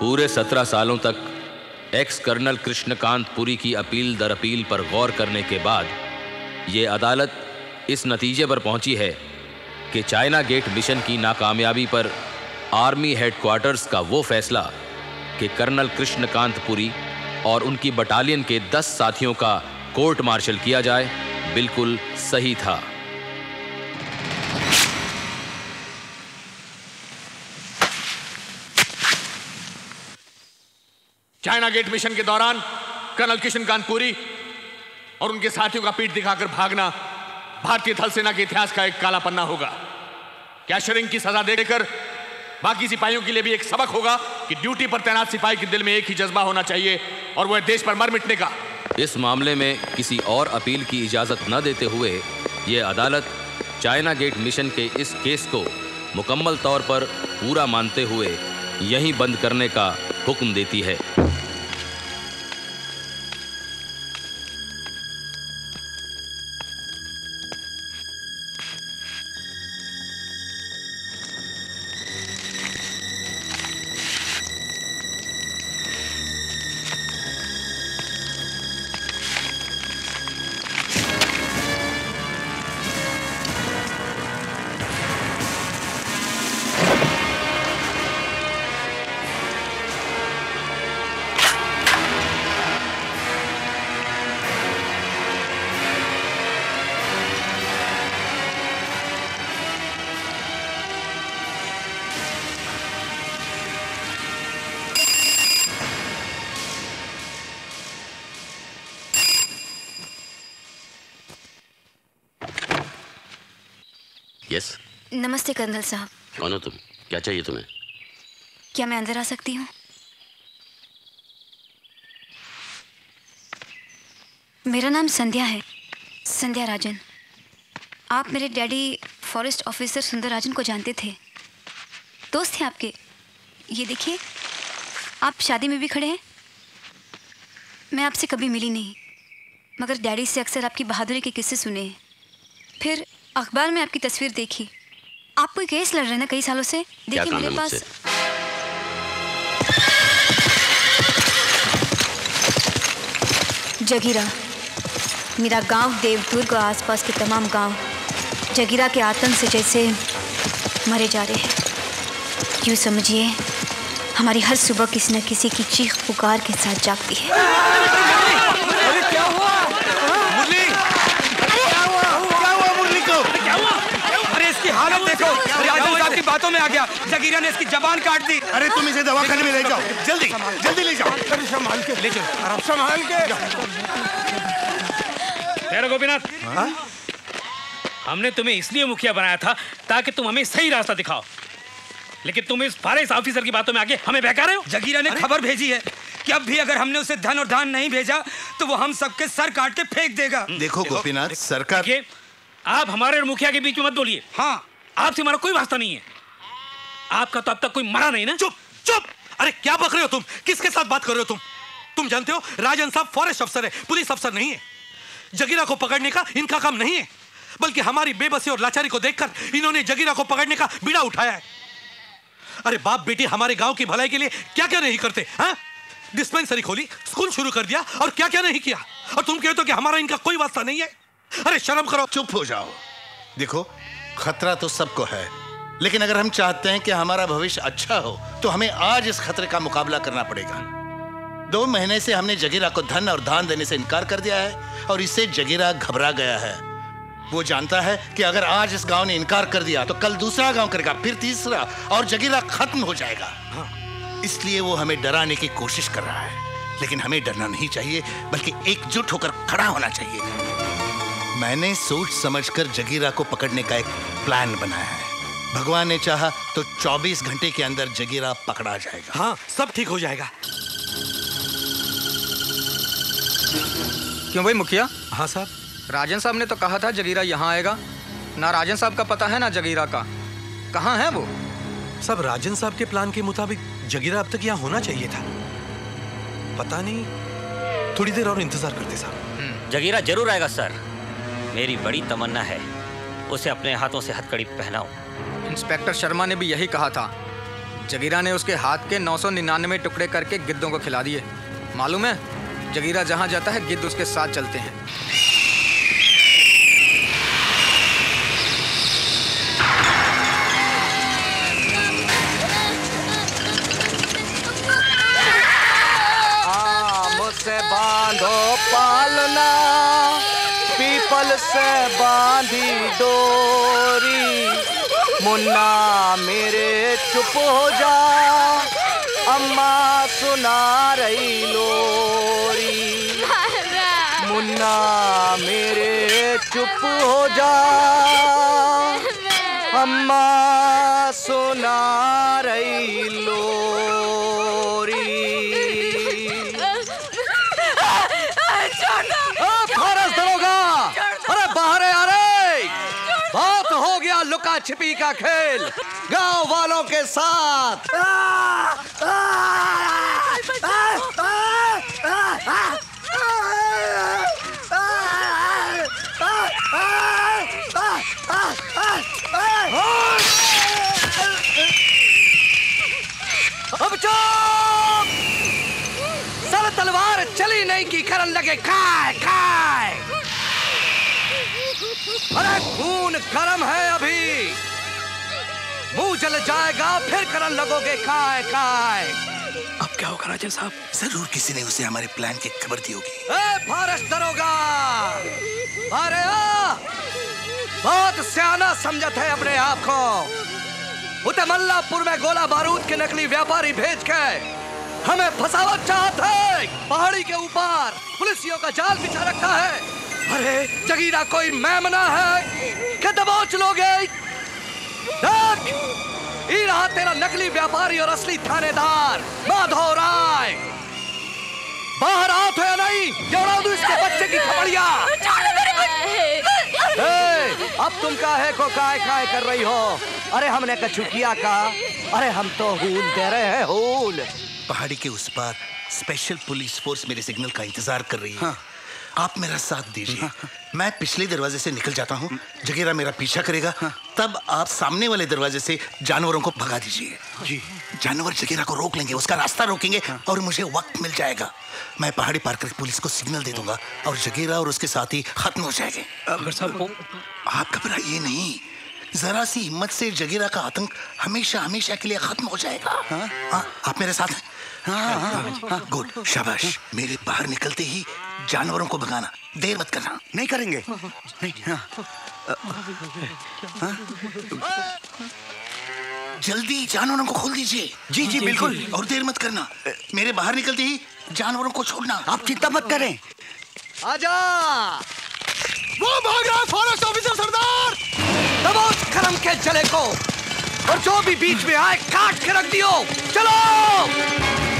पूरे 17 सालों तक एक्स कर्नल कृष्णकांत पुरी की अपील दर अपील पर गौर करने के बाद ये अदालत इस नतीजे पर पहुंची है कि चाइना गेट मिशन की नाकामयाबी पर आर्मी हेडक्वार्टर्स का वो फैसला कि कर्नल कृष्णकांत पुरी और उनकी बटालियन के 10 साथियों का कोर्ट मार्शल किया जाए बिल्कुल सही था। चाइना गेट मिशन के दौरान कर्नल कृष्णकांत पुरी और उनके साथियों का पीठ दिखाकर भागना भारतीय थल सेना के इतिहास का एक काला पन्ना होगा। कैशरिंग की सजा देकर बाकी सिपाहियों के लिए भी एक सबक होगा कि ड्यूटी पर तैनात सिपाही के दिल में एक ही जज्बा होना चाहिए और वह देश पर मर मिटने का। इस मामले में किसी और अपील की इजाजत न देते हुए यह अदालत चाइना गेट मिशन के इस केस को मुकम्मल तौर पर पूरा मानते हुए यहीं बंद करने का हुक्म देती है। यस। नमस्ते कर्नल साहब। कौन हो तुम? क्या चाहिए तुम्हें? क्या मैं अंदर आ सकती हूँ? मेरा नाम संध्या है, संध्या राजन। आप मेरे डैडी फॉरेस्ट ऑफिसर सुंदर राजन को जानते थे, दोस्त थे आपके। ये देखिए, आप शादी में भी खड़े हैं। मैं आपसे कभी मिली नहीं, मगर डैडी से अक्सर आपकी बहादुरी के किस्से सुने हैं। फिर अखबार में आपकी तस्वीर देखी। आप कोई केस लड़ रहे हैं ना कई सालों से। देखिए मेरे पास जगीरा, मेरा गांव देवदुर्ग और आसपास के तमाम गांव जगीरा के आतंक से जैसे मरे जा रहे हैं। यूँ समझिए हमारी हर सुबह किसी न किसी की चीख पुकार के साथ जागती है। अरे क्या हुआ? मुरली, क्या हुआ मुरली को? अरे इसकी हालत देखो, राजन साहब की बातों में आ गया। जगीरा ने इसकी जबान काट दी। अरे तुम इसे दवाखाने में ले जाओ, जल्दी जल्दी ले जाओ। अरे संभाल के ले जाओ, संभाल के। तेरा गोपीनाथ, हमने तुम्हें इसलिए मुखिया बनाया था ताकि तुम हमें सही रास्ता दिखाओ, लेकिन तुम इस फॉरेस्ट ऑफिसर की बातों में आके हमें बहका रहे हो। जगीरा ने खबर भेजी है कि अब भी अगर हमने उसे धन और दान नहीं भेजा तो वो हम सबके सर काट के फेंक देगा। देखो गोपीनाथ, सरकार, आप हमारे और मुखिया के बीच में मत बोलिए। हाँ, आपसे हमारा कोई वास्ता नहीं है। आपका तो अब तक कोई मरा नहीं ना। चुप चुप। अरे क्या बक रहे हो तुम? किसके साथ बात कर रहे हो तुम जानते हो राजन साहब फॉरेस्ट अफसर है, पुलिस अफसर नहीं है। जगीरा को पकड़ने का इनका काम नहीं है, बल्कि हमारी बेबसी और लाचारी को देखकर इन्होंने जगीरा को पकड़ने का बीड़ा उठाया है। अरे बाप बेटी हमारे गांव की भलाई के लिए क्या क्या नहीं करते हैं? डिस्पेंसरी खोली, स्कूल शुरू कर दिया और क्या क्या नहीं किया, और तुम कहते हो कि हमारा इनका कोई वास्ता नहीं है। अरे शर्म करो। चुप हो जाओ। देखो, खतरा तो सबको है, लेकिन अगर हम चाहते हैं कि हमारा भविष्य अच्छा हो तो हमें आज इस खतरे का मुकाबला करना पड़ेगा। 2 महीने से हमने जगीरा को धन और दान देने से इनकार कर दिया है और इससे जगीरा घबरा गया है। वो जानता है कि अगर आज इस गांव ने इनकार कर दिया तो कल दूसरा गांव करेगा, फिर तीसरा, और जगीरा खत्म हो जाएगा। इसलिए वो हमें डराने की कोशिश कर रहा है, लेकिन हमें डरना नहीं चाहिए, बल्कि एकजुट होकर खड़ा होना चाहिए। मैंने सोच समझकर जगीरा को पकड़ने का एक प्लान बनाया है। भगवान ने चाहा तो 24 घंटे के अंदर जगीरा पकड़ा जाएगा। हाँ, सब ठीक हो जाएगा। क्यों भाई मुखिया? हाँ साहब। राजन साहब ने तो कहा था जगीरा यहाँ आएगा। ना राजन साहब का पता है ना जगीरा का। कहाँ है वो? सब राजन साहब के प्लान के मुताबिक जगीरा अब तक यहाँ होना चाहिए था। पता नहीं, थोड़ी देर और इंतजार करते साहब। जगीरा जरूर आएगा सर। मेरी बड़ी तमन्ना है उसे अपने हाथों से हथकड़ी पहनाऊं। इंस्पेक्टर शर्मा ने भी यही कहा था। जगीरा ने उसके हाथ के 999 टुकड़े करके गिद्धों को खिला दिए। मालूम है, जगीरा जहां जाता है गिद्ध उसके साथ चलते हैं। से बांधो पालना, पीपल से बांधी डोरी, मुन्ना मेरे चुप हो जा, अम्मा सुना रही लोरी। मुन्ना मेरे चुप हो जा, अम्मा सुना रही लोरी। फॉरेस्ट दरोगा, अरे बाहर आ रे, बहुत हो गया लुका छिपी का खेल गांव वालों के साथ। अब चुप, सर तलवार चली नहीं की करन लगे खाए खाए। अरे खून गर्म है अभी, मुंह जल जाएगा फिर करन लगोगे खाए खाए। अब क्या होगा राजन साहब? जरूर किसी ने उसे हमारे प्लान की खबर दी होगी। फॉरेस्ट दरोगा, अरे बहुत सियाना समझत है अपने आप को। उते मल्लापुर में गोला बारूद के नकली व्यापारी भेज के हमें फंसावत चाहते हैं। पहाड़ी के ऊपर पुलिसियों का जाल बिछा रखा है। अरे जगीरा कोई मेमना है कि दबोच लोगे? देख, ये रहा तेरा नकली व्यापारी और असली थानेदार माधव राय। बाहर आओ तो या नहीं, जोड़ा दो इसके बच्चे की खबड़िया। अब तुम काहे को काय काय कर रही हो? अरे हमने कछु किया का? अरे हम तो हूल दे रहे हैं, हूल। पहाड़ी के उस पार स्पेशल पुलिस फोर्स मेरे सिग्नल का इंतजार कर रही है। हाँ। आप मेरा साथ दीजिए। हाँ। मैं पिछले दरवाजे से निकल जाता हूँ, जगीरा मेरा पीछा करेगा। हाँ। तब आप सामने वाले दरवाजे से जानवरों को भगा दीजिए। जी। जानवर जगीरा को रोक लेंगे, उसका रास्ता रोकेंगे। हाँ। और मुझे वक्त मिल जाएगा, मैं पहाड़ी पार करके पुलिस को सिग्नल दे दूंगा और जगीरा और उसके साथी खत्म हो जाएंगे। आप घबराइए नहीं, जरा सी हिम्मत से जगीरा का आतंक हमेशा हमेशा के लिए खत्म हो जाएगा। हाँ? हाँ, आप मेरे साथ हैं? हाँ, हाँ, हाँ, गुड, शाबाश। मेरे बाहर निकलते ही जानवरों को भगाना, देर मत करना। नहीं करेंगे। नहीं, हाँ। जल्दी जानवरों को खोल दीजिए। जी जी बिल्कुल, और देर मत करना। मेरे बाहर निकलते ही जानवरों को छोड़ना। आप चिंता मत करें। आजा। वो भाग रहा है फॉरेस्ट ऑफिसर सरदार। दबोच करम के जले को, और जो भी बीच में आए काट के रख दियो। चलो।